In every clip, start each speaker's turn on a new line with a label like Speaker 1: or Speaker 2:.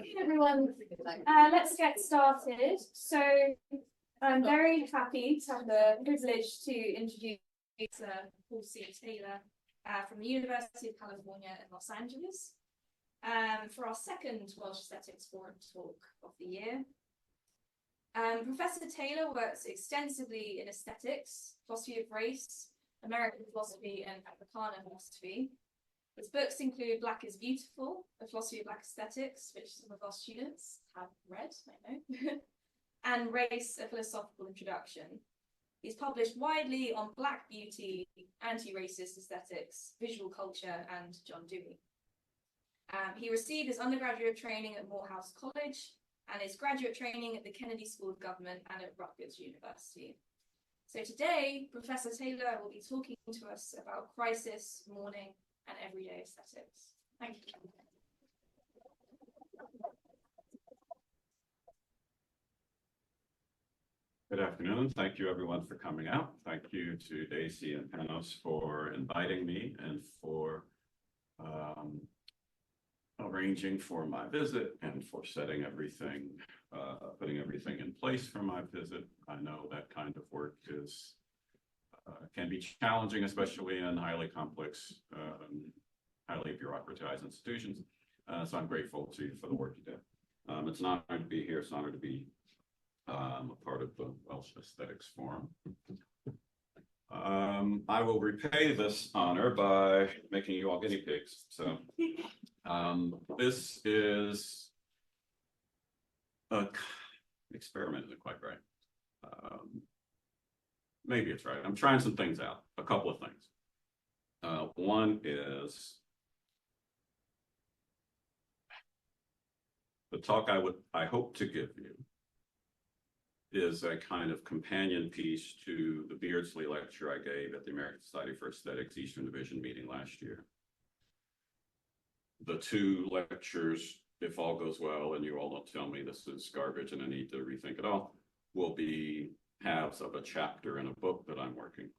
Speaker 1: Okay, everyone, let's get started. So I'm very happy to have the privilege to introduce Paul C. Taylor from the University of California in Los Angeles for our second Welsh Aesthetics Forum talk of the year. Professor Taylor works extensively in aesthetics, philosophy of race, American philosophy, and Africana philosophy. His books include Black is Beautiful, A Philosophy of Black Aesthetics, which some of our students have read, I know, and Race, A Philosophical Introduction. He's published widely on Black beauty, anti-racist aesthetics, visual culture, and John Dewey. He received his undergraduate training at Morehouse College and his graduate training at the Kennedy School of Government and at Rutgers University. So today, Professor Taylor will be talking to us about crisis, mourning, and everyday aesthetics. Thank you.
Speaker 2: Good afternoon. Thank you everyone for coming out. Thank you to Daisy and Panos for inviting me and for arranging for my visit and for setting everything, putting everything in place for my visit. I know that kind of work is can be challenging, especially in highly complex, highly bureaucratized institutions. So I'm grateful to you for the work you did. It's an honor to be here. It's an honor to be a part of the Welsh Aesthetics Forum. I will repay this honor by making you all guinea pigs. So this is an experiment, isn't quite right. Maybe it's right. I'm trying some things out, a couple of things. One is the talk I hope to give you is a kind of companion piece to the Beardsley lecture I gave at the American Society for Aesthetics Eastern Division meeting last year. The two lectures, if all goes well and you all don't tell me this is garbage and I need to rethink it all, will be halves of a chapter in a book that I'm working.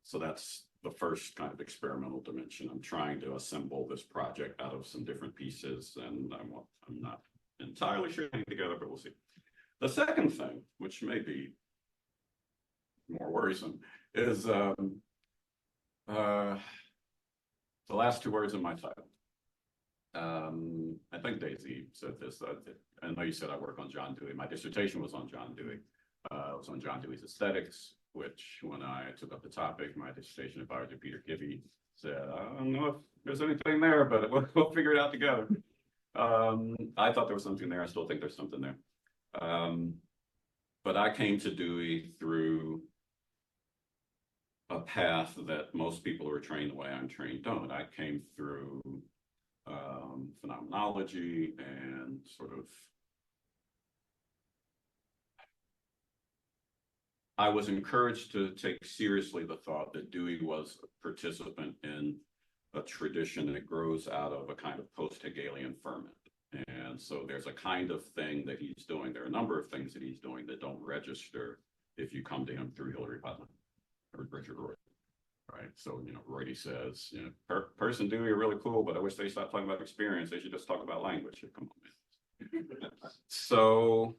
Speaker 2: So that's the first kind of experimental dimension. I'm trying to assemble this project out of some different pieces, and I'm not entirely sure anything together, but we'll see. The second thing, which may be more worrisome, is the last two words in my title. I think Daisy said this. I know you said I work on John Dewey. My dissertation was on John Dewey. It was on John Dewey's aesthetics, which when I took up the topic, my dissertation advisor, Peter Gibby, said, I don't know if there's anything there, but we'll figure it out together. I thought there was something there. I still think there's something there. But I came to Dewey through a path that most people who are trained the way I'm trained don't. I came through phenomenology and sort of, I was encouraged to take seriously the thought that Dewey was a participant in a tradition that grows out of a kind of post-Hegelian ferment. And so there's a kind of thing that he's doing. There are a number of things that he's doing that don't register if you come to him through Hilary Putnam or Richard Rorty. Right. So, Rorty says, person Dewey are really cool, but I wish they stopped talking about experience. They should just talk about language. Come on, man. So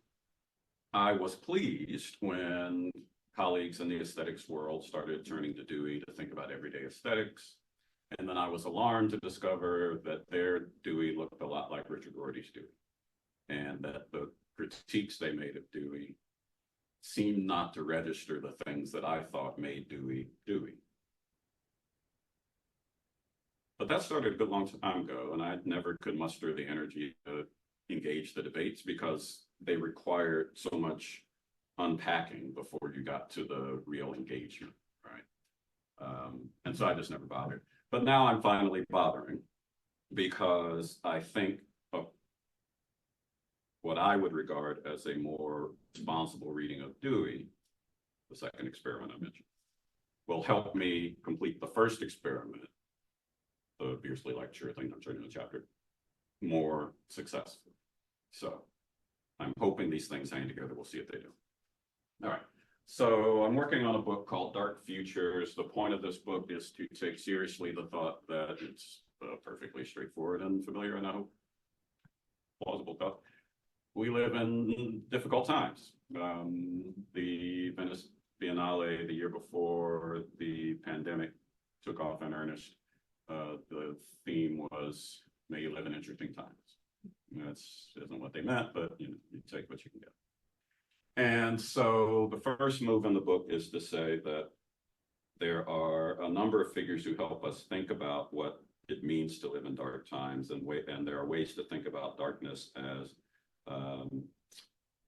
Speaker 2: I was pleased when colleagues in the aesthetics world started turning to Dewey to think about everyday aesthetics. And then I was alarmed to discover that their Dewey looked a lot like Richard Rorty's Dewey, and that the critiques they made of Dewey seemed not to register the things that I thought made Dewey Dewey. But that started a good long time ago, and I never could muster the energy to engage the debates because they required so much unpacking before you got to the real engagement, right? And so I just never bothered. But now I'm finally bothering because I think of what I would regard as a more responsible reading of Dewey, the second experiment I mentioned, will help me complete the first experiment, the Beardsley lecture, I think I'm turning the chapter, more successful. So I'm hoping these things hang together. We'll see if they do. All right. So I'm working on a book called Dark Futures. The point of this book is to take seriously the thought that it's perfectly straightforward and familiar, and I hope plausible thought. We live in difficult times. The Venice Biennale the year before the pandemic took off in earnest, the theme was "May you live in interesting times." That's isn't what they meant, but you take what you can get. And so the first move in the book is to say that there are a number of figures who help us think about what it means to live in dark times, and there are ways to think about darkness as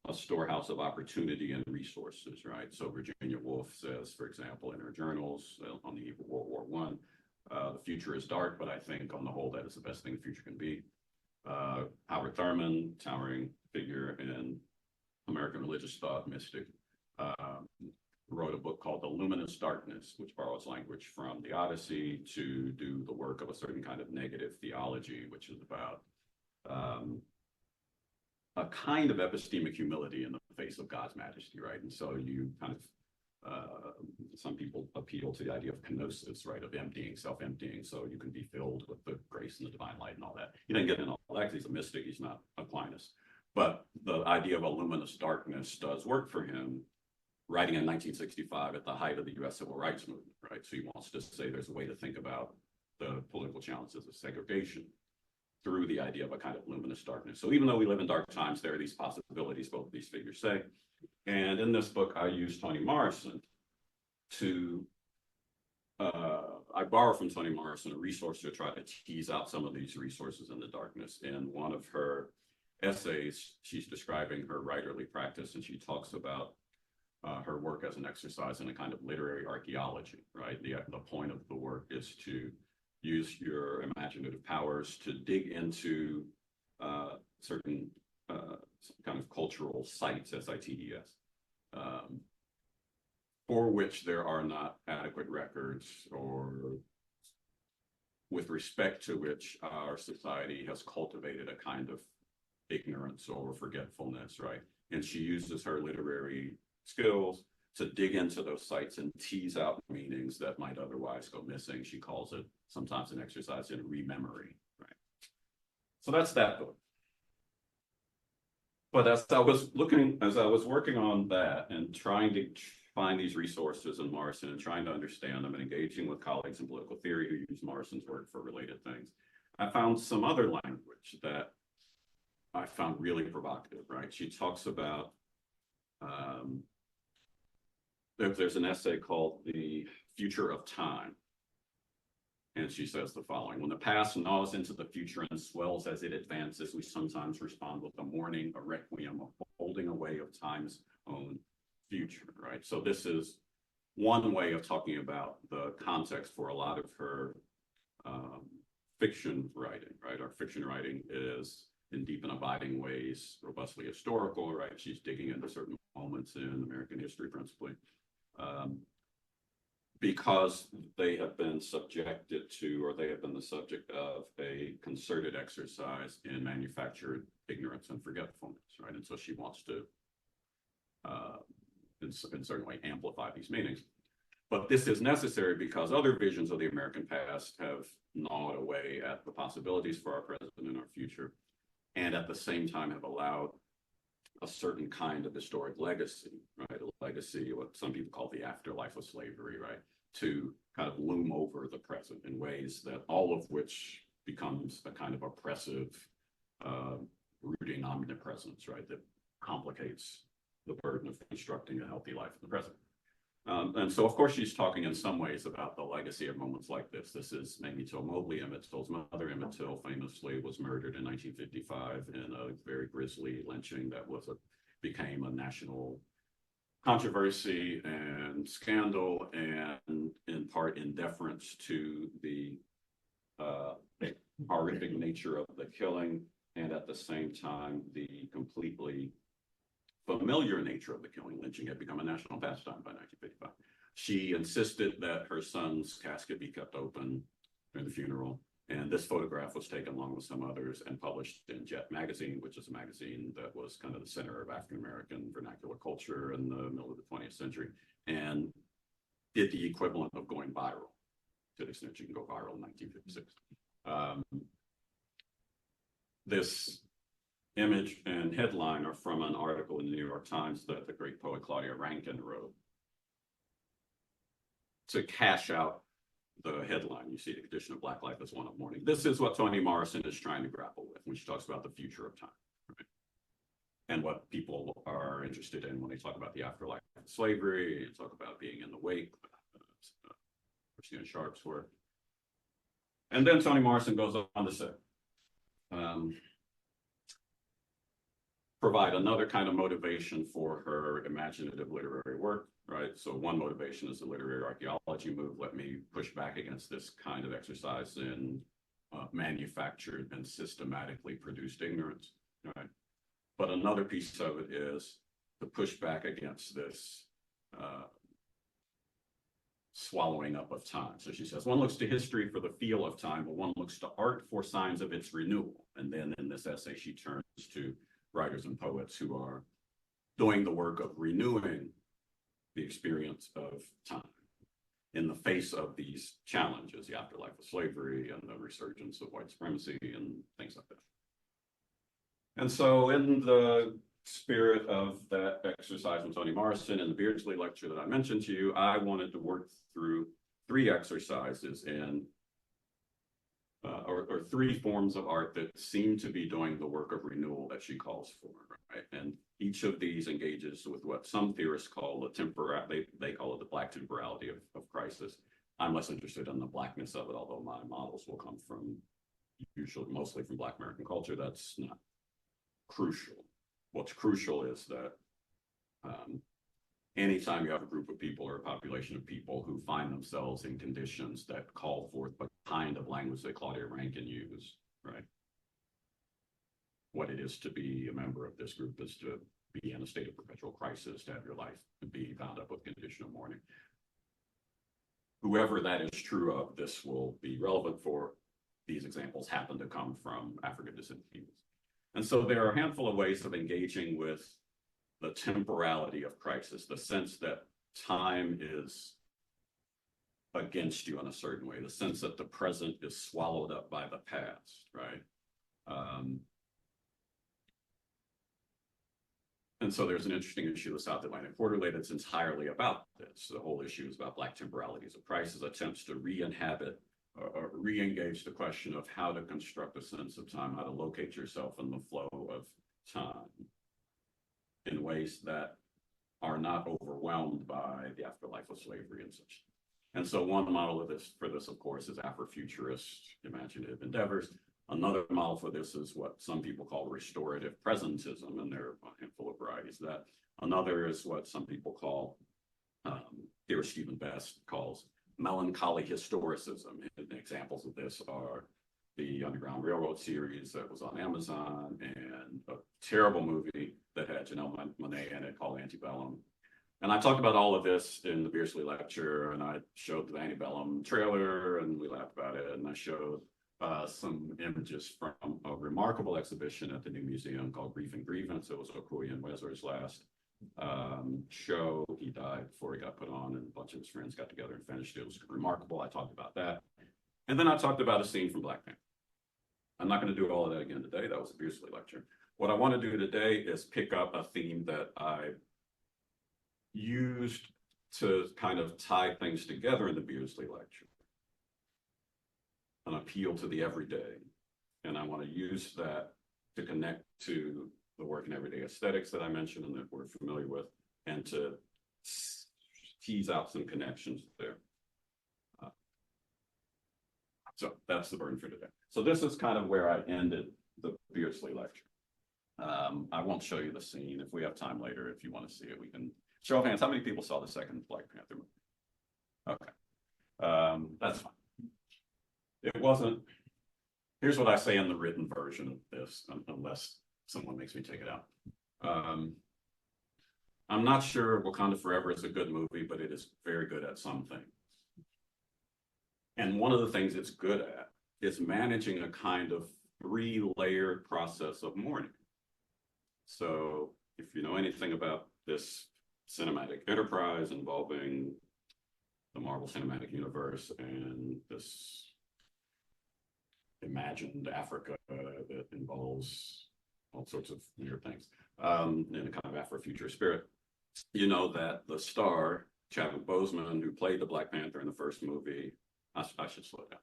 Speaker 2: a storehouse of opportunity and resources, right? So Virginia Woolf says, for example, in her journals on the eve of World War I, the future is dark, but I think on the whole that is the best thing the future can be. Howard Thurman, towering figure in American religious thought, mystic, wrote a book called The Luminous Darkness, which borrows language from the Odyssey to do the work of a certain kind of negative theology, which is about a kind of epistemic humility in the face of God's majesty, right? And so you kind of, some people appeal to the idea of kenosis, right, of emptying, self-emptying, so you can be filled with the grace and the divine light and all that. He didn't get into all that because he's a mystic, he's not Aquinas. But the idea of a luminous darkness does work for him, writing in 1965 at the height of the U.S. Civil Rights Movement, right? So he wants to say there's a way to think about the political challenges of segregation through the idea of a kind of luminous darkness. So even though we live in dark times, there are these possibilities, both of these figures say. And in this book, I use Toni Morrison to, I borrow from Toni Morrison a resource to try to tease out some of these resources in the darkness. In one of her essays, she's describing her writerly practice, and she talks about her work as an exercise in a kind of literary archaeology, right? The point of the work is to use your imaginative powers to dig into certain kind of cultural sites, SITES, for which there are not adequate records, or with respect to which our society has cultivated a kind of ignorance or forgetfulness, right? And she uses her literary skills to dig into those sites and tease out meanings that might otherwise go missing. She calls it sometimes an exercise in rememory, right? So that's that book. But as I was working on that and trying to find these resources in Morrison and trying to understand them and engaging with colleagues in political theory who use Morrison's work for related things, I found some other language that I found really provocative, right? She talks about, there's an essay called The Future of Time. And she says the following: when the past gnaws into the future and swells as it advances, we sometimes respond with a mourning, a requiem, a holding away of time's own future, right? So this is one way of talking about the context for a lot of her fiction writing, right? Our fiction writing is in deep and abiding ways robustly historical, right? She's digging into certain moments in American history, principally. Because they have been subjected to, or they have been the subject of a concerted exercise in manufactured ignorance and forgetfulness, right? And so she wants to, in a certain way, amplify these meanings. But this is necessary because other visions of the American past have gnawed away at the possibilities for our present and our future, and at the same time have allowed a certain kind of historic legacy, right? A legacy, what some people call the afterlife of slavery, right? To kind of loom over the present in ways that all of which becomes a kind of oppressive, rooting omnipresence, right? That complicates the burden of constructing a healthy life in the present. And so, of course, she's talking in some ways about the legacy of moments like this. This is Mamie Till Mobley. Emmett Till's mother, Emmett Till, famously was murdered in 1955 in a very grisly lynching that became a national controversy and scandal, and in part in deference to the horrific nature of the killing, and at the same time, the completely familiar nature of the killing. Lynching had become a national pastime by 1955. She insisted that her son's casket be kept open during the funeral. And this photograph was taken along with some others and published in Jet magazine, which is a magazine that was kind of the center of African-American vernacular culture in the middle of the 20th century, and did the equivalent of going viral, to the extent you can go viral in 1956. This image and headline are from an article in the New York Times that the great poet Claudia Rankine wrote to cash out the headline. You see the condition of Black life as one of mourning. This is what Toni Morrison is trying to grapple with when she talks about the future of time, right? And what people are interested in when they talk about the afterlife of slavery, talk about being in the wake, Christina Sharp's work. And then Toni Morrison goes on to say, provide another kind of motivation for her imaginative literary work, right? So one motivation is the literary archaeology move. Let me push back against this kind of exercise in manufactured and systematically produced ignorance, right? But another piece of it is to push back against this swallowing up of time. So she says, one looks to history for the feel of time, but one looks to art for signs of its renewal. And then in this essay, she turns to writers and poets who are doing the work of renewing the experience of time in the face of these challenges, the afterlife of slavery and the resurgence of white supremacy and things like that. And so in the spirit of that exercise with Toni Morrison and the Beardsley lecture that I mentioned to you, I wanted to work through three exercises in or three forms of art that seem to be doing the work of renewal that she calls for, right? And each of these engages with what some theorists call the they call it the Black temporality of crisis. I'm less interested in the Blackness of it, although my models will come from mostly from Black American culture. That's not crucial. What's crucial is that anytime you have a group of people or a population of people who find themselves in conditions that call forth the kind of language that Claudia Rankine used, right? What it is to be a member of this group is to be in a state of perpetual crisis, to have your life be bound up with condition of mourning. Whoever that is true of, this will be relevant for. These examples happen to come from African descended peoples. And so there are a handful of ways of engaging with the temporality of crisis, the sense that time is against you in a certain way, the sense that the present is swallowed up by the past, right? And so there's an interesting issue of South Atlantic Quarterly that's entirely about this. The whole issue is about Black temporalities of crisis, attempts to re-inhabit or re-engage the question of how to construct a sense of time, how to locate yourself in the flow of time in ways that are not overwhelmed by the afterlife of slavery and such. And so one model of this, of course, is Afrofuturist imaginative endeavors. Another model for this is what some people call restorative presentism, and there are a handful of varieties of that. Another is what some people call, here Stephen Best calls melancholy historicism. And examples of this are the Underground Railroad series that was on Amazon, and a terrible movie that had Janelle Monáe in it called Antebellum. And I talked about all of this in the Beardsley lecture, and I showed the Antebellum trailer, and we laughed about it, and I showed some images from a remarkable exhibition at the new museum called Grief and Grievance. It was Okoye Nwezor's last show. He died before he got put on, and a bunch of his friends got together and finished it. It was remarkable. I talked about that. And then I talked about a scene from Black Panther. I'm not going to do all of that again today. That was a Beardsley lecture. What I want to do today is pick up a theme that I used to kind of tie things together in the Beardsley lecture, an appeal to the everyday. And I want to use that to connect to the work in everyday aesthetics that I mentioned and that we're familiar with, and to tease out some connections there. So that's the burden for today. So this is kind of where I ended the Beardsley lecture. I won't show you the scene. If we have time later, if you want to see it, we can. Show of hands, how many people saw the second Black Panther movie? Okay, that's fine. It wasn't, here's what I say in the written version of this, unless someone makes me take it out. I'm not sure Wakanda Forever is a good movie, but it is very good at some things. And one of the things it's good at is managing a kind of three-layered process of mourning. So if you know anything about this cinematic enterprise involving the Marvel Cinematic Universe and this imagined Africa that involves all sorts of weird things, in a kind of Afrofuturist spirit. You know that the star, Chadwick Boseman, who played the Black Panther in the first movie, I should slow down.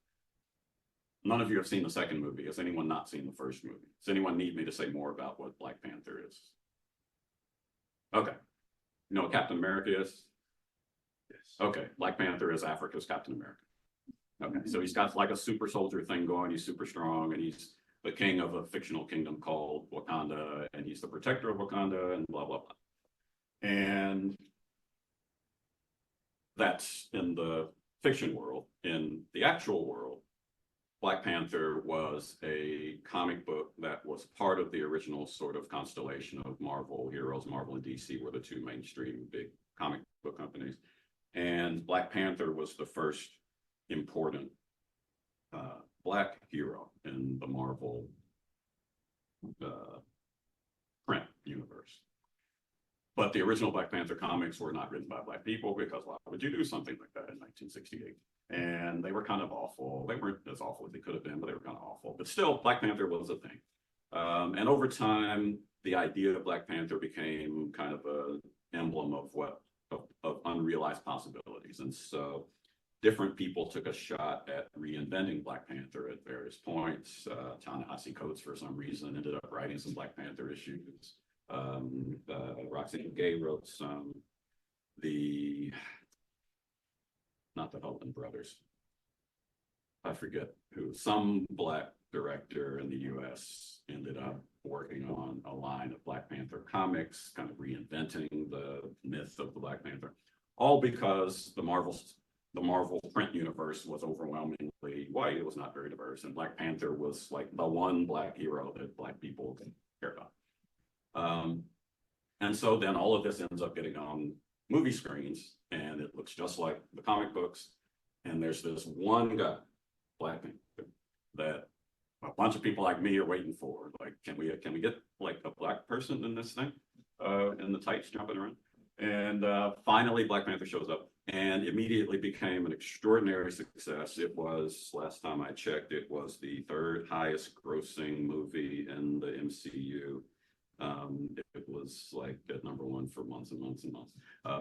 Speaker 2: None of you have seen the second movie. Has anyone not seen the first movie? Does anyone need me to say more about what Black Panther is? Okay. You know what Captain America is? Yes. Okay. Black Panther is Africa's Captain America. Okay. So he's got like a super soldier thing going. He's super strong, and he's the king of a fictional kingdom called Wakanda, and he's the protector of Wakanda, and blah, blah, blah. And that's in the fiction world. In the actual world, Black Panther was a comic book that was part of the original sort of constellation of Marvel heroes. Marvel and DC were the two mainstream big comic book companies. And Black Panther was the first important Black hero in the Marvel print universe. But the original Black Panther comics were not written by Black people, because why would you do something like that in 1968? And they were kind of awful. They weren't as awful as they could have been, but they were kind of awful. But still, Black Panther was a thing. And over time, the idea of Black Panther became kind of an emblem of of unrealized possibilities. And so different people took a shot at reinventing Black Panther at various points. Ta-Nehisi Coates, for some reason, ended up writing some Black Panther issues. Roxane Gay wrote some. Not the Hultman brothers. I forget who. Some Black director in the US ended up working on a line of Black Panther comics, kind of reinventing the myth of the Black Panther, all because the Marvel print universe was overwhelmingly white. It was not very diverse, and Black Panther was like the one Black hero that Black people cared about. And so then all of this ends up getting on movie screens, and it looks just like the comic books. And there's this one guy, Black Panther, that a bunch of people like me are waiting for. Like, can we get like a Black person in this thing, in the tights jumping around? And finally, Black Panther shows up, and immediately became an extraordinary success. It was, last time I checked, it was the third highest grossing movie in the MCU. It was like at #1 for months and months and months.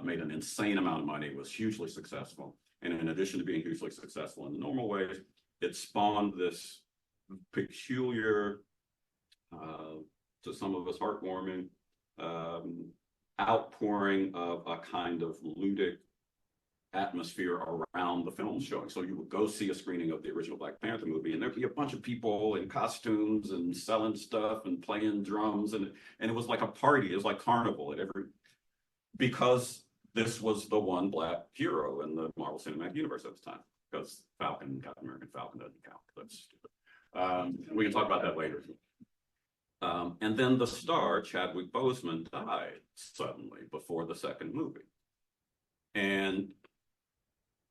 Speaker 2: Made an insane amount of money, was hugely successful. And in addition to being hugely successful in the normal ways, it spawned this peculiar, to some of us heartwarming, outpouring of a kind of ludic atmosphere around the film showing. So you would go see a screening of the original Black Panther movie, and there'd be a bunch of people in costumes and selling stuff and playing drums, and it was like a party. It was like carnival at because this was the one Black hero in the Marvel Cinematic Universe at the time. Because Captain American Falcon doesn't count. That's stupid. We can talk about that later. And then the star, Chadwick Boseman, died suddenly before the second movie. And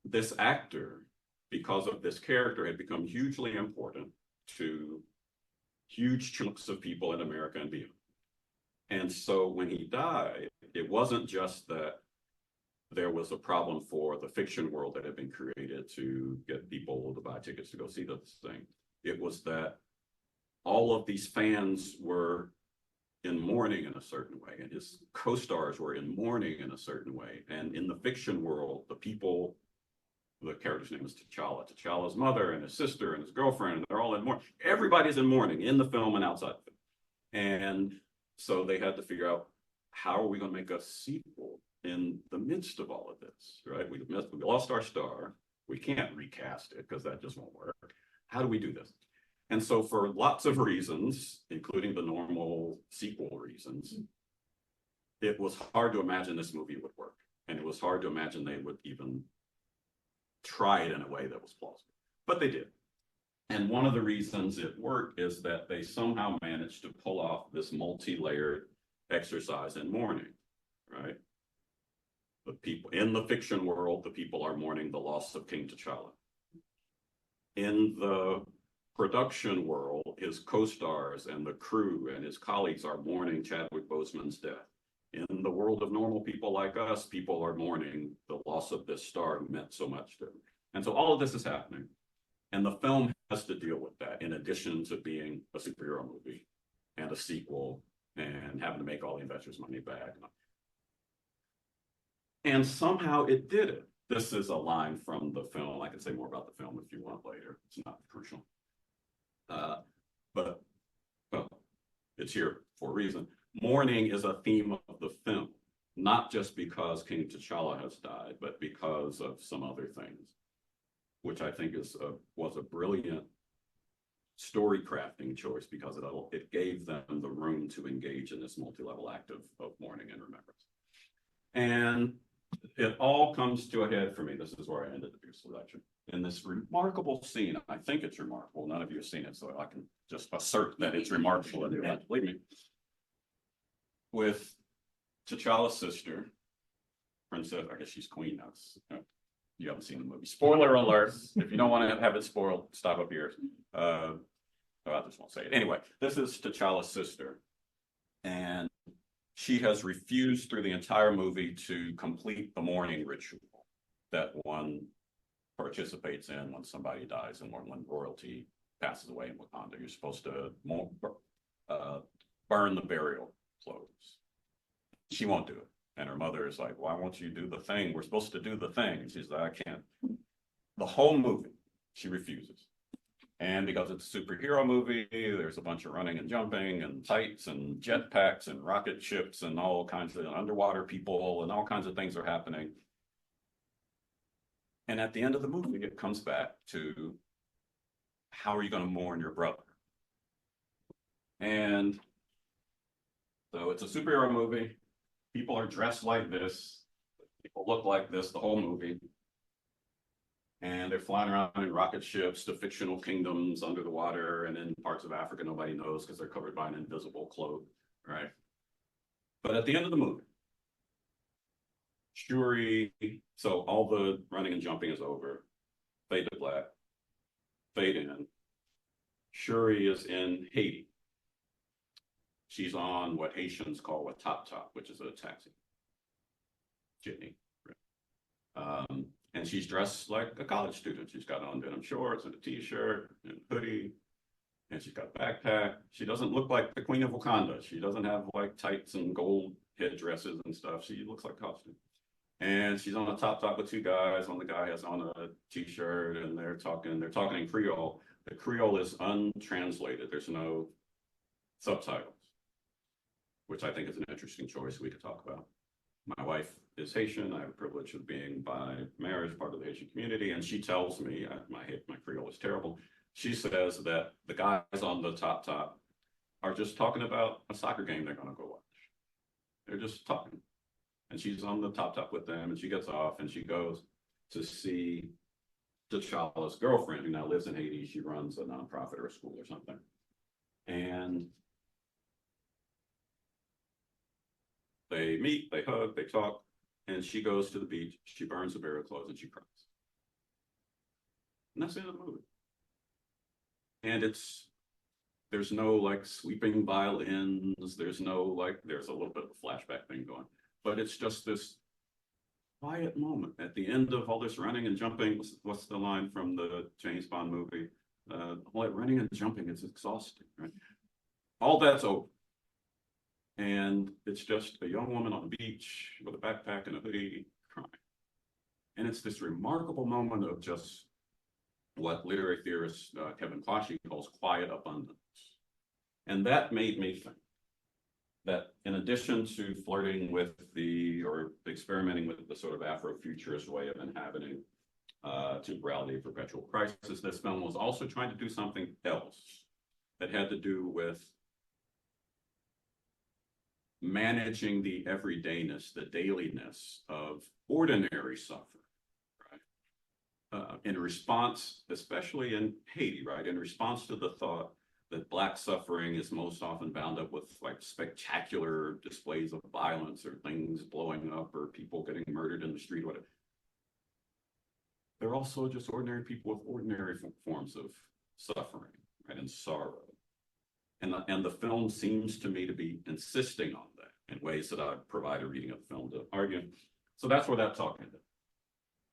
Speaker 2: this actor, because of this character, had become hugely important to huge chunks of people in America and beyond. And so when he died, it wasn't just that there was a problem for the fiction world that had been created to get people to buy tickets to go see this thing. It was that all of these fans were in mourning in a certain way, and his co-stars were in mourning in a certain way. And in the fiction world, the character's name is T'Challa's mother and his sister and his girlfriend, and they're all in mourning. Everybody's in mourning in the film and outside the film. And so they had to figure out, how are we going to make a sequel in the midst of all of this, right? We lost our star. We can't recast it because that just won't work. How do we do this? And so for lots of reasons, including the normal sequel reasons, it was hard to imagine this movie would work. And it was hard to imagine they would even try it in a way that was plausible. But they did. And one of the reasons it worked is that they somehow managed to pull off this multi-layered exercise in mourning, right? The people in the fiction world, the people are mourning the loss of King T'Challa. In the production world, his co-stars and the crew and his colleagues are mourning Chadwick Boseman's death. In the world of normal people like us, people are mourning the loss of this star who meant so much to them. And so all of this is happening. And the film has to deal with that, in addition to being a superhero movie. and a sequel and having to make all the investors' money back. And somehow it did it. This is a line from the film. I can say more about the film if you want later. It's not crucial. But well, it's here for a reason. Mourning is a theme of the film, not just because King T'Challa has died, but because of some other things, which I think was a brilliant story crafting choice, because it gave them the room to engage in this multi-level act of mourning and remembrance. And it all comes to a head for me. This is where I ended the selection. In this remarkable scene, I think it's remarkable. None of you have seen it, so I can just assert that it's remarkable, and you have to believe me. With T'Challa's sister, Princess, I guess she's Queen now. You haven't seen the movie. Spoiler alert. If you don't want to have it spoiled, stop up here. I just won't say it. Anyway, this is T'Challa's sister. And she has refused through the entire movie to complete the mourning ritual that one participates in when somebody dies and when royalty passes away in Wakanda. You're supposed to burn the burial clothes. She won't do it. And her mother is like, why won't you do the thing? We're supposed to do the thing. And she's like, I can't. The whole movie, she refuses. And because it's a superhero movie, there's a bunch of running and jumping and tights and jetpacks and rocket ships and all kinds of underwater people and all kinds of things are happening. And at the end of the movie, it comes back to, how are you going to mourn your brother? And so it's a superhero movie. People are dressed like this. People look like this the whole movie. And they're flying around in rocket ships to fictional kingdoms under the water, and in parts of Africa nobody knows because they're covered by an invisible cloak, right? But at the end of the movie, Shuri, so all the running and jumping is over, fade to black, fade in. Shuri is in Haiti. She's on what Haitians call a top, which is a taxi, jitney. And she's dressed like a college student. She's got on denim shorts and a t-shirt and a hoodie, and she's got a backpack. She doesn't look like the Queen of Wakanda. She doesn't have like tights and gold headdresses and stuff. She looks like a costume. And she's on a top with two guys. One, the guy has on a t-shirt, and they're talking in Creole. The Creole is untranslated. There's no subtitles, which I think is an interesting choice we could talk about. My wife is Haitian. I have the privilege of being by marriage part of the Haitian community, and she tells me, my Creole is terrible. She says that the guys on the top are just talking about a soccer game they're going to go watch. They're just talking. And she's on the top with them, and she gets off and she goes to see T'Challa's girlfriend, who now lives in Haiti. She runs a nonprofit or a school or something. And they meet, they hug, they talk, and she goes to the beach, she burns the burial clothes, and she cries. And that's the end of the movie. And there's no like sweeping violins, there's no like, there's a little bit of a flashback thing going, but it's just this quiet moment at the end of all this running and jumping. What's the line from the James Bond movie? Like running and jumping, it's exhausting, right? All that's over. And it's just a young woman on the beach with a backpack and a hoodie crying. And it's this remarkable moment of just what literary theorist Kevin Cauchy calls quiet abundance. And that made me think that in addition to flirting with or experimenting with the sort of Afrofuturist way of inhabiting temporality of perpetual crisis, this film was also trying to do something else that had to do with managing the everydayness, the dailiness of ordinary suffering, right? In response, especially in Haiti, right? In response to the thought that Black suffering is most often bound up with like spectacular displays of violence or things blowing up or people getting murdered in the street, whatever. They're also just ordinary people with ordinary forms of suffering, right? And sorrow. And the film seems to me to be insisting on that in ways that I provide a reading of the film to argue. So that's where that talk ended.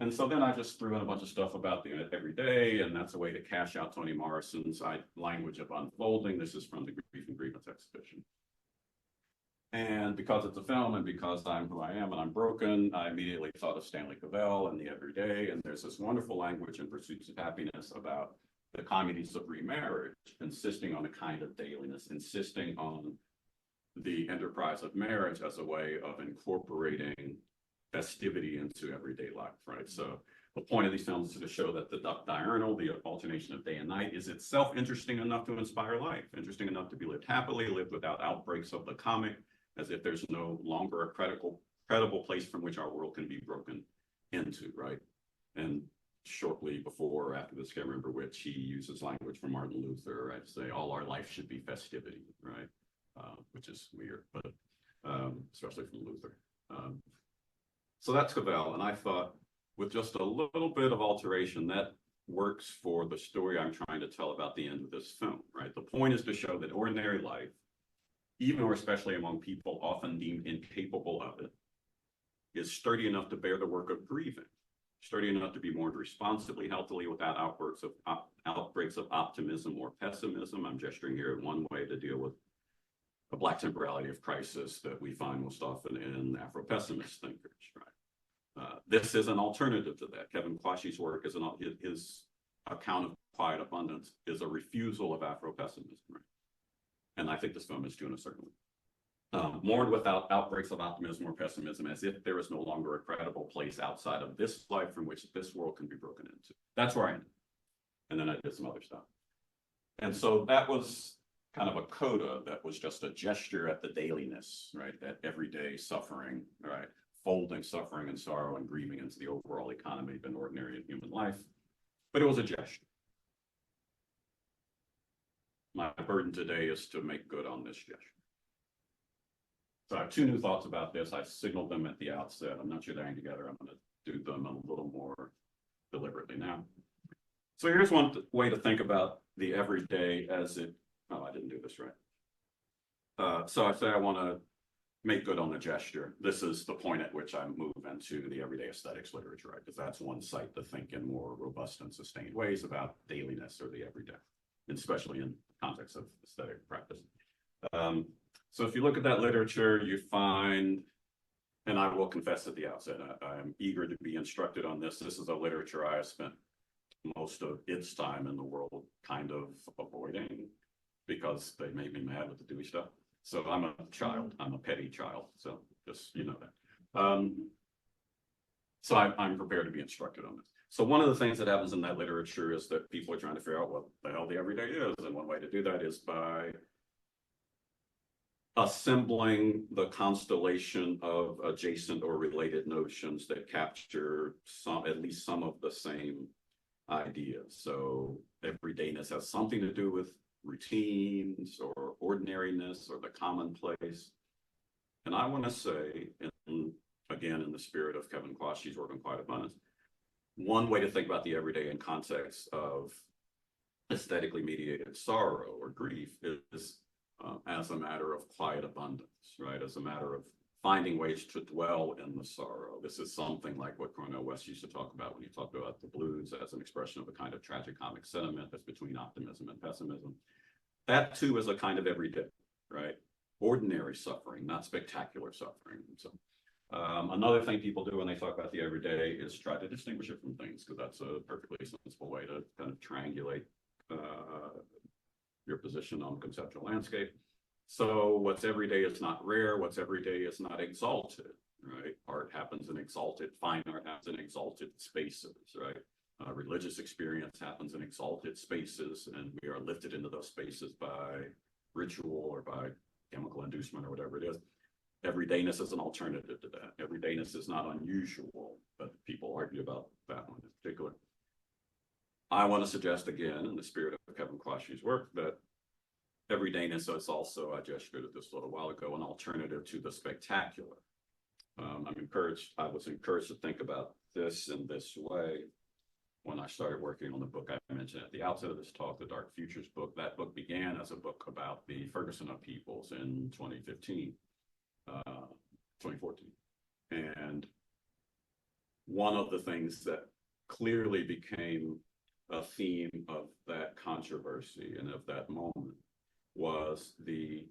Speaker 2: And so then I just threw in a bunch of stuff about the everyday, and that's a way to cash out Toni Morrison's language of unfolding. This is from the Grief and Grievance exhibition. And because it's a film and because I'm who I am and I'm broken, I immediately thought of Stanley Cavell and the everyday. And there's this wonderful language in Pursuits of Happiness about the comedies of remarriage, insisting on a kind of dailiness, insisting on the enterprise of marriage as a way of incorporating festivity into everyday life, right? So the point of these films is to show that the diurnal, the alternation of day and night, is itself interesting enough to inspire life, interesting enough to be lived happily, lived without outbreaks of the comic, as if there's no longer a credible place from which our world can be broken into, right? And shortly before or after this, I can't remember which, he uses language from Martin Luther, right? To say all our life should be festivity, right? Which is weird, but especially from Luther. So that's Cavell, and I thought with just a little bit of alteration, that works for the story I'm trying to tell about the end of this film, right? The point is to show that ordinary life, even or especially among people often deemed incapable of it, is sturdy enough to bear the work of grieving, sturdy enough to be mourned responsibly, healthily, without outbreaks of optimism or pessimism. I'm gesturing here at one way to deal with a Black temporality of crisis that we find most often in Afro-pessimist thinkers, right? This is an alternative to that. Kevin Quashie's work is his account of quiet abundance is a refusal of Afro-pessimism, right? And I think this film is doing a certain mourned without outbreaks of optimism or pessimism, as if there is no longer a credible place outside of this life from which this world can be broken into. That's where I ended. And then I did some other stuff. And so that was kind of a coda that was just a gesture at the dailiness, right? That everyday suffering, right? Folding suffering and sorrow and grieving into the overall economy of an ordinary human life. But it was a gesture. My burden today is to make good on this gesture. So I have two new thoughts about this. I signaled them at the outset. I'm not sure they're together. I'm going to do them a little more deliberately now. So here's one way to think about the everyday as it, oh, I didn't do this right. So I say I want to make good on the gesture. This is the point at which I move into the everyday aesthetics literature, right? Because that's one site to think in more robust and sustained ways about dailiness or the everyday, especially in context of aesthetic practice. So if you look at that literature, you find, and I will confess at the outset, I'm eager to be instructed on this. This is a literature I have spent most of its time in the world kind of avoiding because they made me mad with the Dewey stuff. So I'm a child, I'm a petty child. So just, you know that. So I'm prepared to be instructed on this. So one of the things that happens in that literature is that people are trying to figure out what the hell the everyday is. And one way to do that is by assembling the constellation of adjacent or related notions that capture at least some of the same ideas. So everydayness has something to do with routines or ordinariness or the commonplace. And I want to say, again, in the spirit of Kevin Quashie's work on quiet abundance, one way to think about the everyday in context of aesthetically mediated sorrow or grief is as a matter of quiet abundance, right? As a matter of finding ways to dwell in the sorrow. This is something like what Cornel West used to talk about when he talked about the blues as an expression of a kind of tragicomic sentiment that's between optimism and pessimism. That too is a kind of everyday, right? Ordinary suffering, not spectacular suffering. So another thing people do when they talk about the everyday is try to distinguish it from things, because that's a perfectly sensible way to kind of triangulate your position on the conceptual landscape. So what's everyday is not rare, what's everyday is not exalted, right? Art happens in exalted, fine art happens in exalted spaces, right? Religious experience happens in exalted spaces, and we are lifted into those spaces by ritual or by chemical inducement or whatever it is. Everydayness is an alternative to that. Everydayness is not unusual, but people argue about that one in particular. I want to suggest again, in the spirit of Kevin Quashie's work, that everydayness is also, I gestured at this a little while ago, an alternative to the spectacular. I was encouraged to think about this in this way when I started working on the book I mentioned at the outset of this talk, the Dark Futures book. That book began as a book about the Ferguson upheavals in 2014. And one of the things that clearly became a theme of that controversy and of that moment was the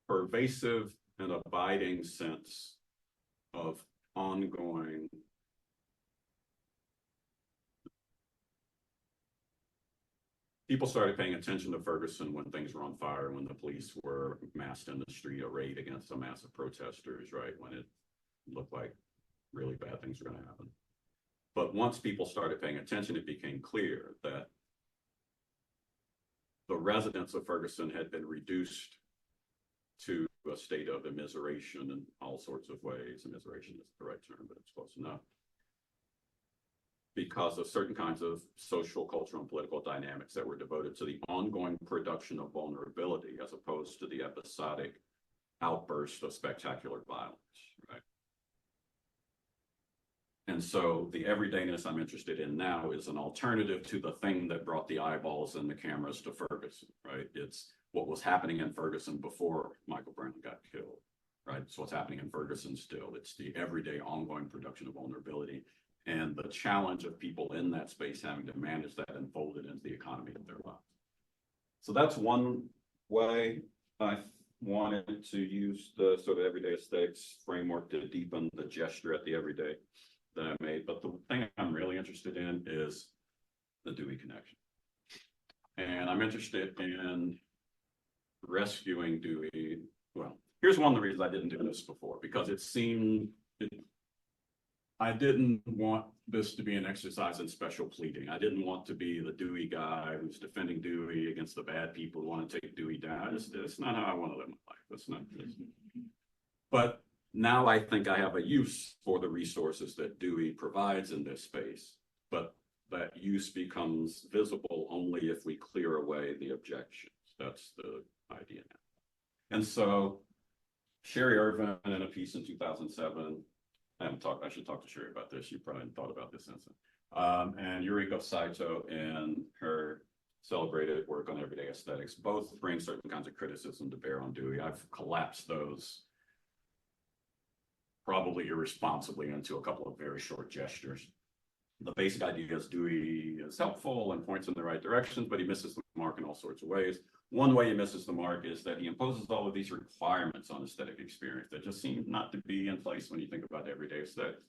Speaker 2: pervasive and abiding sense of ongoing people started paying attention to Ferguson when things were on fire, when the police were massed in the street, arrayed against a mass of protesters, right? When it looked like really bad things were going to happen. But once people started paying attention, it became clear that the residents of Ferguson had been reduced to a state of immiseration in all sorts of ways. Immiseration isn't the right term, but it's close enough. Because of certain kinds of social, cultural, and political dynamics that were devoted to the ongoing production of vulnerability as opposed to the episodic outburst of spectacular violence, right? And so the everydayness I'm interested in now is an alternative to the thing that brought the eyeballs and the cameras to Ferguson, right? It's what was happening in Ferguson before Michael Brown got killed, right? So what's happening in Ferguson still. It's the everyday ongoing production of vulnerability and the challenge of people in that space having to manage that and fold it into the economy of their lives. So that's one way I wanted to use the sort of everyday aesthetics framework to deepen the gesture at the everyday that I made. But the thing I'm really interested in is the Dewey connection. And I'm interested in rescuing Dewey. Well, here's one of the reasons I didn't do this before, because it seemed, I didn't want this to be an exercise in special pleading. I didn't want to be the Dewey guy who's defending Dewey against the bad people who want to take Dewey down. It's not how I want to live my life. That's not this. But now I think I have a use for the resources that Dewey provides in this space, but that use becomes visible only if we clear away the objections. That's the idea now. And so Sherry Irvin, in a piece in 2007, I should talk to Sherry about this. You probably hadn't thought about this since then. And Yuriko Saito in her celebrated work on everyday aesthetics both bring certain kinds of criticism to bear on Dewey. I've collapsed those probably irresponsibly into a couple of very short gestures. The basic idea is Dewey is helpful and points in the right directions, but he misses the mark in all sorts of ways. One way he misses the mark is that he imposes all of these requirements on aesthetic experience that just seem not to be in place when you think about everyday aesthetics.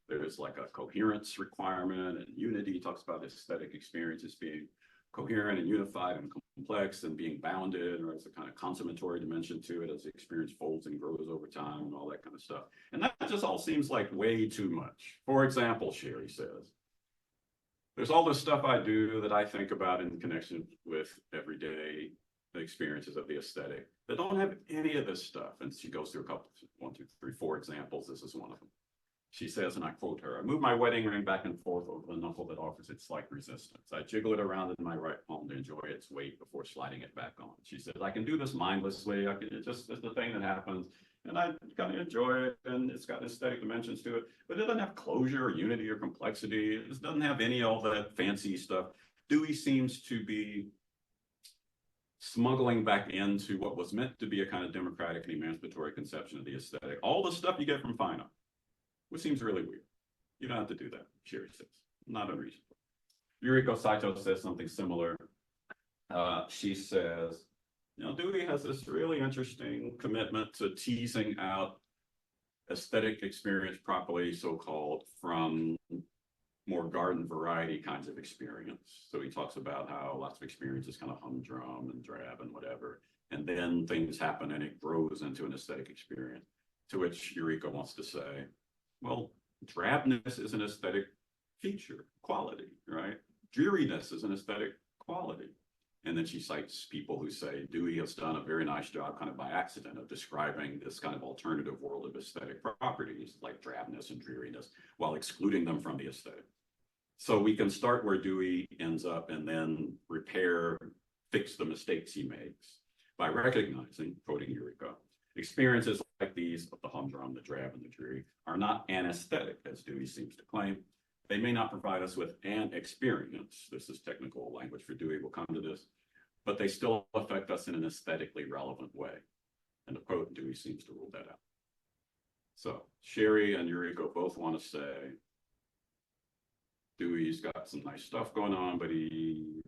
Speaker 2: There's like a coherence requirement and unity. He talks about aesthetic experiences being coherent and unified and complex and being bounded, or as a kind of consummatory dimension to it as the experience folds and grows over time and all that kind of stuff. And that just all seems like way too much. For example, Sherry says, there's all this stuff I do that I think about in connection with everyday experiences of the aesthetic that don't have any of this stuff. And she goes through a couple, 1, 2, 3, 4 examples. This is one of them. She says, and I quote her, I move my wedding ring back and forth over the knuckle that offers its slight resistance. I jiggle it around in my right palm to enjoy its weight before sliding it back on. She says, I can do this mindlessly. It just is the thing that happens. And I kind of enjoy it, and it's got aesthetic dimensions to it, but it doesn't have closure or unity or complexity. It doesn't have any of all that fancy stuff. Dewey seems to be smuggling back into what was meant to be a kind of democratic and emancipatory conception of the aesthetic. All the stuff you get from fine art, which seems really weird. You don't have to do that, Sherry says. Not unreasonable. Yuriko Saito says something similar. She says, you know, Dewey has this really interesting commitment to teasing out aesthetic experience properly, so-called, from more garden variety kinds of experience. So he talks about how lots of experiences kind of humdrum and drab and whatever, and then things happen and it grows into an aesthetic experience, to which Yuriko wants to say, well, drabness is an aesthetic feature, quality, right? Dreariness is an aesthetic quality. And then she cites people who say Dewey has done a very nice job kind of by accident of describing this kind of alternative world of aesthetic properties like drabness and dreariness while excluding them from the aesthetic. So we can start where Dewey ends up and then fix the mistakes he makes by recognizing, quoting Yuriko, experiences like these of the humdrum, the drab, and the dreary are not anesthetic, as Dewey seems to claim. They may not provide us with an experience. This is technical language for Dewey. We'll come to this. but they still affect us in an aesthetically relevant way. And the quote Dewey seems to rule that out. So Sherry and Yuriko both want to say Dewey's got some nice stuff going on, but he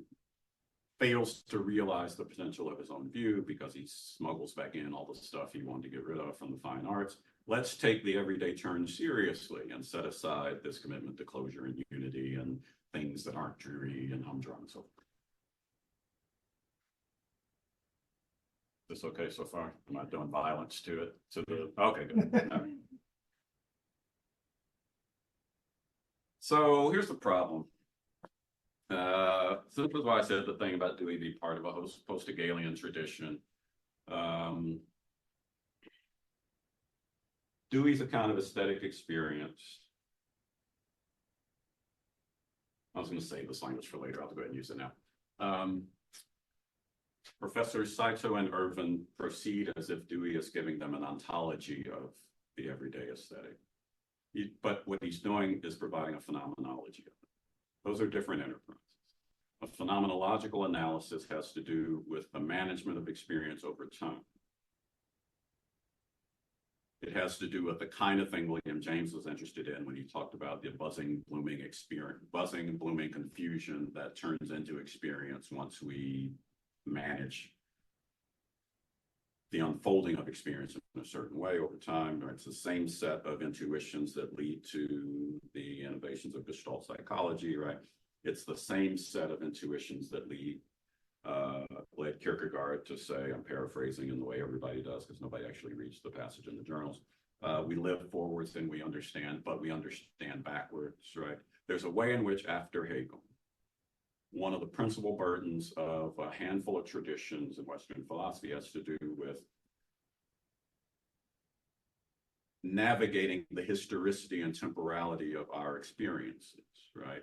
Speaker 2: fails to realize the potential of his own view because he smuggles back in all the stuff he wanted to get rid of from the fine arts. Let's take the everyday turn seriously and set aside this commitment to closure and unity and things that aren't dreary and humdrum and so forth. Is this okay so far? Am I doing violence to it? Okay, good. All right. So here's the problem. So this was why I said the thing about Dewey being part of a post-Hegelian tradition. Dewey's a kind of aesthetic experience. I was going to save this language for later. I'll go ahead and use it now. Professors Saito and Irvin proceed as if Dewey is giving them an ontology of the everyday aesthetic. But what he's doing is providing a phenomenology of it. Those are different enterprises. A phenomenological analysis has to do with the management of experience over time. It has to do with the kind of thing William James was interested in when he talked about the buzzing, blooming experience, buzzing and blooming confusion that turns into experience once we manage the unfolding of experience in a certain way over time. It's the same set of intuitions that lead to the innovations of Gestalt psychology, right? It's the same set of intuitions that led Kierkegaard to say, I'm paraphrasing in the way everybody does because nobody actually reads the passage in the journals. We live forwards and we understand, but we understand backwards, right? There's a way in which after Hegel, one of the principal burdens of a handful of traditions in Western philosophy has to do with navigating the historicity and temporality of our experiences, right?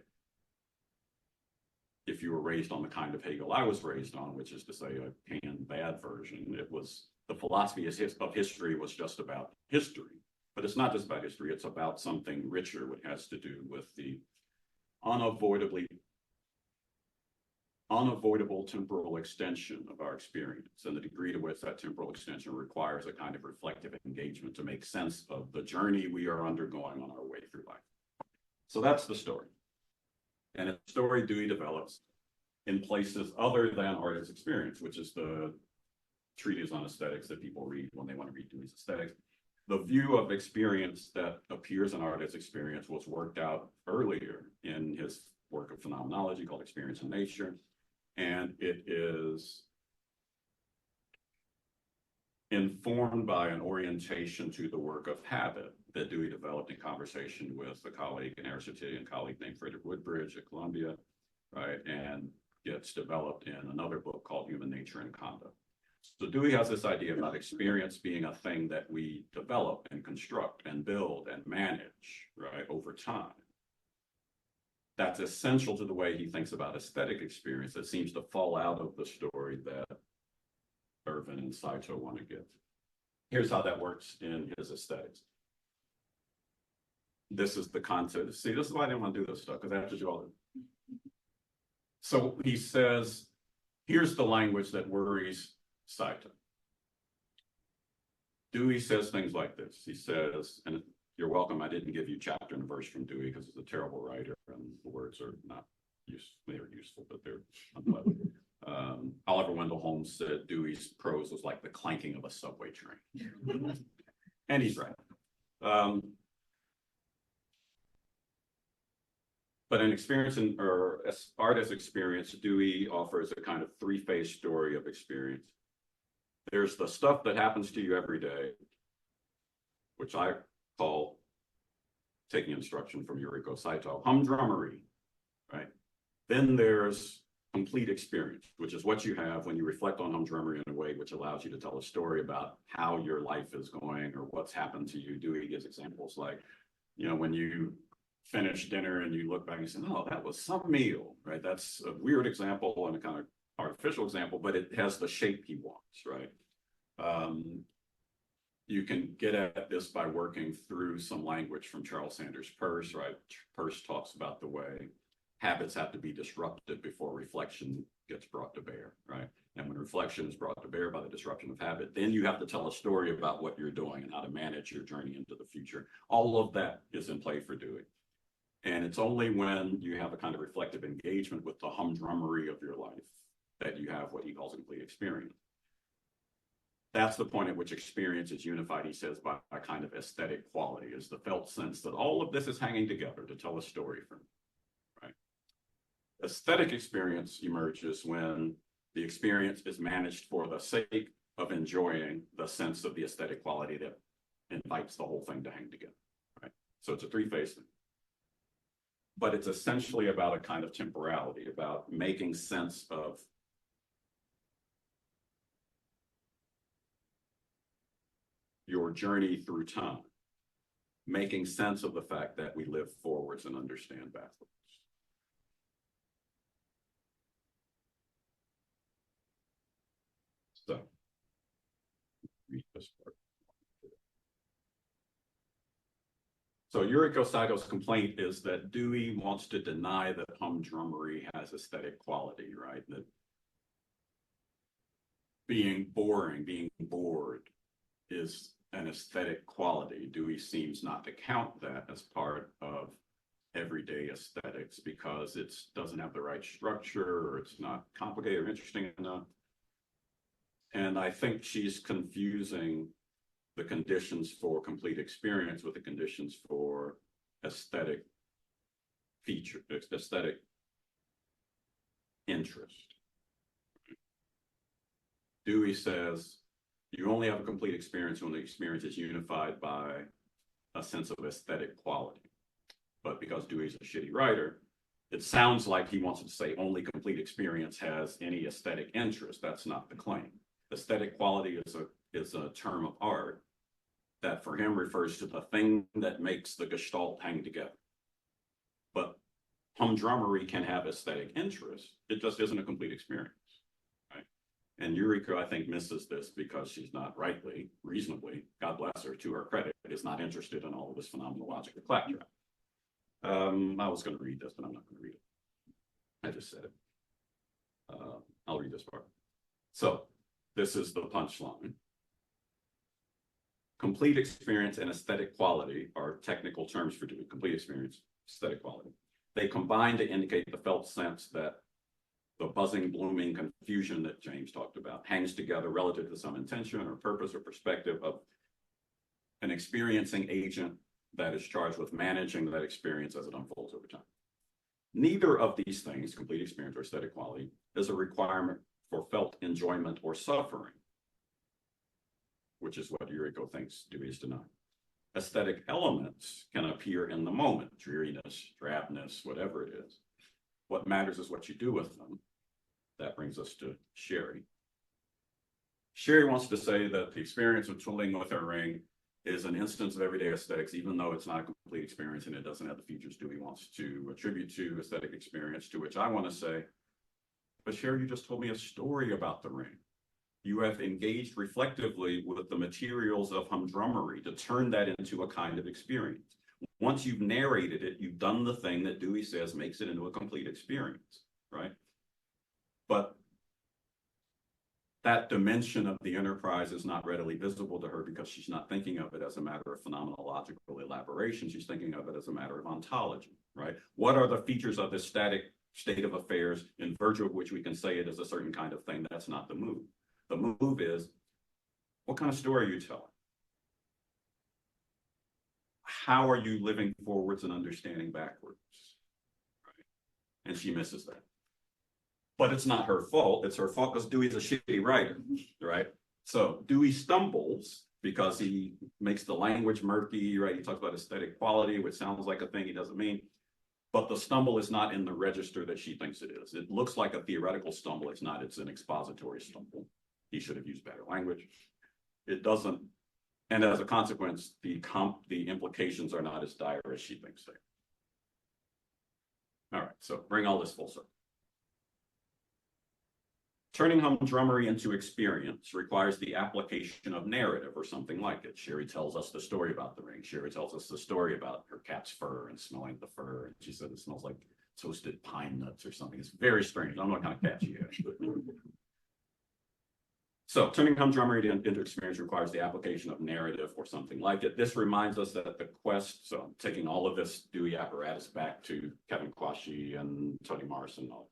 Speaker 2: If you were raised on the kind of Hegel I was raised on, which is to say a canned bad version, it was the philosophy of history was just about history, but it's not just about history, it's about something richer, which has to do with the unavoidable temporal extension of our experience and the degree to which that temporal extension requires a kind of reflective engagement to make sense of the journey we are undergoing on our way through life. So that's the story. And a story Dewey develops in places other than art as experience, which is the treatise on aesthetics that people read when they want to read Dewey's aesthetics. The view of experience that appears in art as experience was worked out earlier in his work of phenomenology called Experience in Nature. And it is informed by an orientation to the work of habit that Dewey developed in conversation with a colleague, an Aristotelian colleague named Frederick Woodbridge at Columbia, right? And gets developed in another book called Human Nature and Conduct. So Dewey has this idea about experience being a thing that we develop and construct and build and manage, right, over time. That's essential to the way he thinks about aesthetic experience that seems to fall out of the story that Irvin and Saito want to give. Here's how that works in his aesthetics. This is the concept. See, this is why I didn't want to do this stuff, because I have to do all it. So he says, here's the language that worries Saito. Dewey says things like this. He says, and you're welcome, I didn't give you chapter and verse from Dewey because he's a terrible writer and the words are not useful. They're useful, but they're unpleasant. Oliver Wendell Holmes said Dewey's prose was like the clanking of a subway train. And he's right. But in art as experience, Dewey offers a kind of three-phase story of experience. There's the stuff that happens to you every day, which I call, taking instruction from Yuriko Saito, humdrummery, right? Then there's complete experience, which is what you have when you reflect on humdrummery in a way which allows you to tell a story about how your life is going or what's happened to you. Dewey gives examples like, you know, when you finish dinner and you look back and say, oh, that was some meal, right? That's a weird example and a kind of artificial example, but it has the shape he wants, right? You can get at this by working through some language from Charles Sanders Peirce, right? Peirce talks about the way habits have to be disrupted before reflection gets brought to bear, right? And when reflection is brought to bear by the disruption of habit, then you have to tell a story about what you're doing and how to manage your journey into the future. All of that is in play for Dewey. And it's only when you have a kind of reflective engagement with the humdrummery of your life that you have what he calls complete experience. That's the point at which experience is unified, he says, by a kind of aesthetic quality, is the felt sense that all of this is hanging together to tell a story for me, right? Aesthetic experience emerges when the experience is managed for the sake of enjoying the sense of the aesthetic quality that invites the whole thing to hang together, right? So it's a three-phase thing. But it's essentially about a kind of temporality, about making sense of your journey through time, making sense of the fact that we live forwards and understand backwards. So, read this part. So Yuriko Saito's complaint is that Dewey wants to deny that humdrummery has aesthetic quality, right? That being boring, being bored is an aesthetic quality. Dewey seems not to count that as part of everyday aesthetics because it doesn't have the right structure, or it's not complicated or interesting enough. And I think she's confusing the conditions for complete experience with the conditions for aesthetic feature, aesthetic interest. Dewey says you only have a complete experience when the experience is unified by a sense of aesthetic quality. But because Dewey's a shitty writer, it sounds like he wants to say only complete experience has any aesthetic interest. That's not the claim. Aesthetic quality is a term of art that for him refers to the thing that makes the gestalt hang together. But humdrummery can have aesthetic interest. It just isn't a complete experience, right? And Yuriko, I think, misses this because she's not rightly, reasonably, God bless her, to her credit, is not interested in all of this phenomenological claptrap. I was going to read this, but I'm not going to read it. I just said it. I'll read this part. So this is the punchline. Complete experience and aesthetic quality are technical terms for doing complete experience, aesthetic quality. They combine to indicate the felt sense that the buzzing, blooming confusion that James talked about hangs together relative to some intention or purpose or perspective of an experiencing agent that is charged with managing that experience as it unfolds over time. Neither of these things, complete experience or aesthetic quality, is a requirement for felt enjoyment or suffering, which is what Yuriko thinks Dewey is denying. Aesthetic elements can appear in the moment, dreariness, drabness, whatever it is. What matters is what you do with them. That brings us to Sherry. Sherry wants to say that the experience of twiddling with her ring is an instance of everyday aesthetics, even though it's not a complete experience and it doesn't have the features Dewey wants to attribute to aesthetic experience, to which I want to say, but Sherry, you just told me a story about the ring. You have engaged reflectively with the materials of humdrummery to turn that into a kind of experience. Once you've narrated it, you've done the thing that Dewey says makes it into a complete experience, right? But that dimension of the enterprise is not readily visible to her because she's not thinking of it as a matter of phenomenological elaboration. She's thinking of it as a matter of ontology, right? What are the features of this static state of affairs in virtue of which we can say it is a certain kind of thing? That's not the move. The move is, what kind of story are you telling? How are you living forwards and understanding backwards? Right? And she misses that. But it's not her fault. It's her fault because Dewey's a shitty writer, right? So Dewey stumbles because he makes the language murky, right? He talks about aesthetic quality, which sounds like a thing he doesn't mean. But the stumble is not in the register that she thinks it is. It looks like a theoretical stumble. It's not. It's an expository stumble. He should have used better language. It doesn't. And as a consequence, the implications are not as dire as she thinks they are. All right, so bring all this full circle. Turning humdrummery into experience requires the application of narrative or something like it. Sherry tells us the story about the ring. Sherry tells us the story about her cat's fur and smelling the fur. And she said it smells like toasted pine nuts or something. It's very strange. I'm not kind of catchy yet. So turning humdrummery into experience requires the application of narrative or something like it. This reminds us that the quest, so I'm taking all of this Dewey apparatus back to Kevin Quashie and Toni Morrison and all.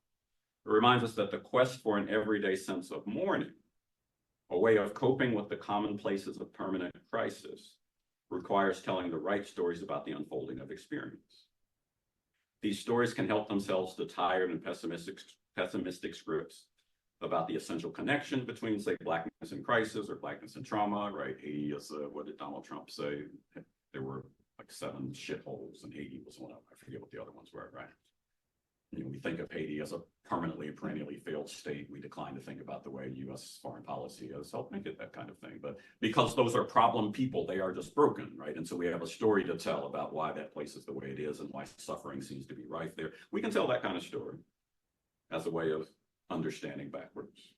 Speaker 2: It reminds us that the quest for an everyday sense of mourning, a way of coping with the commonplaces of permanent crisis, requires telling the right stories about the unfolding of experience. These stories can help themselves to tired and pessimistic scripts about the essential connection between, say, blackness and crisis or blackness and trauma, right? Haiti is, what did Donald Trump say? There were like 7 shitholes and Haiti was one of them. I forget what the other ones were, right? You know, we think of Haiti as a permanently, perennially failed state. We decline to think about the way U.S. foreign policy has helped make it that kind of thing. But because those are problem people, they are just broken, right? And so we have a story to tell about why that place is the way it is and why suffering seems to be rife there. We can tell that kind of story as a way of understanding backwards.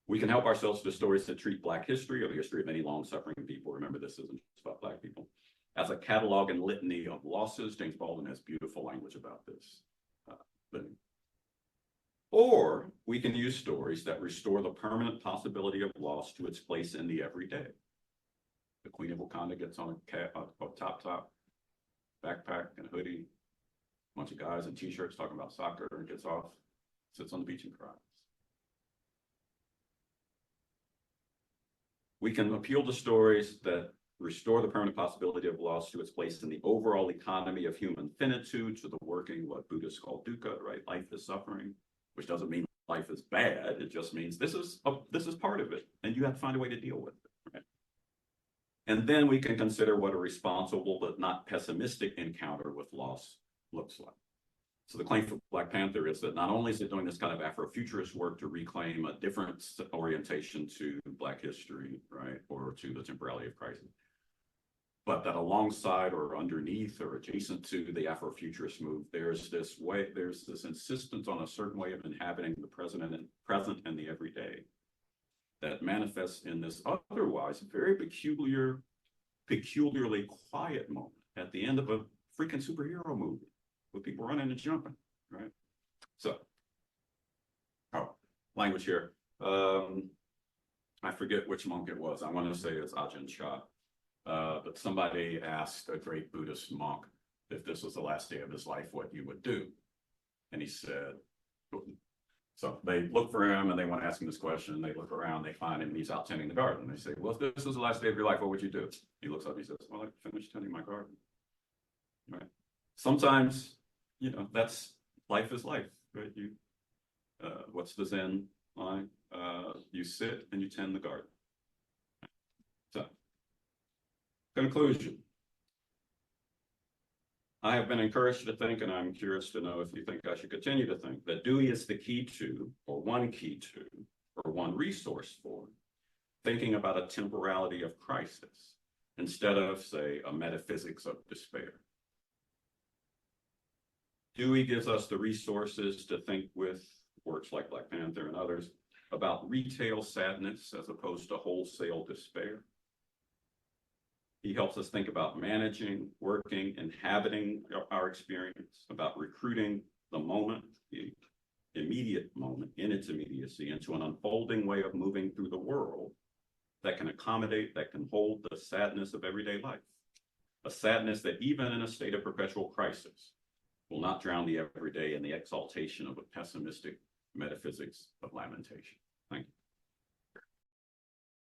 Speaker 2: We can help ourselves to stories that treat Black history or the history of many long-suffering people. Remember, this isn't just about Black people. As a catalog and litany of losses, James Baldwin has beautiful language about this. Or we can use stories that restore the permanent possibility of loss to its place in the everyday. The Queen of Wakanda gets on a top backpack and a hoodie. A bunch of guys in t-shirts talking about soccer and gets off, sits on the beach and cries. We can appeal to stories that restore the permanent possibility of loss to its place in the overall economy of human finitude, to the working, what Buddhists call dukkha, right? Life is suffering, which doesn't mean life is bad. It just means this is part of it, and you have to find a way to deal with it, right? And then we can consider what a responsible but not pessimistic encounter with loss looks like. So the claim for Black Panther is that not only is it doing this kind of Afrofuturist work to reclaim a different orientation to Black history, right, or to the temporality of crisis, but that alongside or underneath or adjacent to the Afrofuturist move, there's this insistence on a certain way of inhabiting the present and the everyday that manifests in this otherwise very peculiarly quiet moment at the end of a freaking superhero movie with people running and jumping, right? So, language here. I forget which monk it was. I want to say it's Ajahn Chah. But somebody asked a great Buddhist monk if this was the last day of his life, what you would do. And he said, so they look for him and they want to ask him this question. They look around, they find him, and he's out tending the garden. They say, well, if this was the last day of your life, what would you do? He looks up, he says, well, I finished tending my garden. Right? Sometimes, you know, that's life is life, right? You, what's the Zen line? You sit and you tend the garden. So, conclusion. I have been encouraged to think, and I'm curious to know if you think I should continue to think, that Dewey is the key to, or one key to, or one resource for thinking about a temporality of crisis instead of, say, a metaphysics of despair. Dewey gives us the resources to think with works like Black Panther and others about retail sadness as opposed to wholesale despair. He helps us think about managing, working, inhabiting our experience, about recruiting the moment, the immediate moment in its immediacy, into an unfolding way of moving through the world that can accommodate, that can hold the sadness of everyday life. A sadness that even in a state of perpetual crisis will not drown the everyday in the exaltation of a pessimistic metaphysics of lamentation.